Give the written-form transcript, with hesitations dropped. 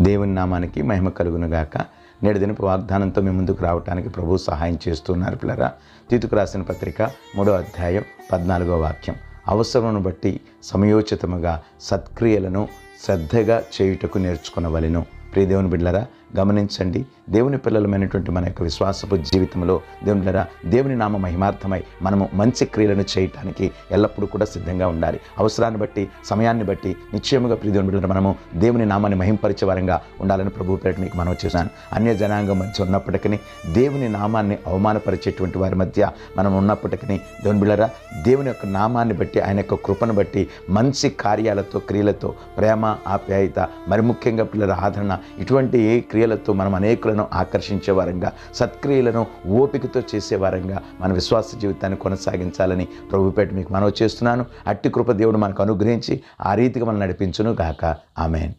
దేవుని నామానికి మహిమ కలుగునుగాక. నేడు దినపు వాగ్దానంతో మీ ముందుకు రావడానికి ప్రభువు సహాయం చేస్తున్నారు పిల్లరా. తీతుకు రాసిన పత్రిక 3వ అధ్యాయం 14వ వాక్యం. అవసరమును బట్టి సమయోచితముగా సత్క్రియలను శ్రద్ధగా చేయుటకు నేర్చుకునవలెను. ప్రియ దేవుని బిడ్డలారా, గమనించండి, దేవుని పిల్లలమైనటువంటి మన యొక్క విశ్వాసపు జీవితంలో దేవుని బిడ్డలారా, దేవుని నామ మహిమార్థమై మనము మంచి క్రియలను చేయటానికి ఎల్లప్పుడూ కూడా సిద్ధంగా ఉండాలి. అవసరాన్ని బట్టి, సమయాన్ని బట్టి నిశ్చయముగా ప్రియ దేవుని బిడ్డలారా, మనము దేవుని నామాన్ని మహింపరిచే వారంగా ఉండాలని ప్రభువు పేరిట మీకు మనవి చేశాను. అన్య జనాంగం మధ్య ఉన్నప్పటికీ, దేవుని నామాన్ని అవమానపరిచేటువంటి వారి మధ్య మనం ఉన్నప్పటికీ దేవుని బిడ్డలారా, దేవుని యొక్క నామాన్ని బట్టి, ఆయన యొక్క కృపను బట్టి మంచి కార్యాలతో, క్రియలతో, ప్రేమ, ఆప్యాయత, మరి ముఖ్యంగా పిల్లల ఆదరణ, ఇటువంటి ఏ క్రియలతో మనం అనేకులను ఆకర్షించే వారంగా, సత్క్రియలను ఓపికతో చేసేవారంగా మన విశ్వాస జీవితాన్ని కొనసాగించాలని ప్రభుపేట మీకు మనవి చేస్తున్నాను. అట్టి కృప దేవుడు మనకు అనుగ్రహించి ఆ రీతిగా మనం నడిపించును గాక. ఆమేన్.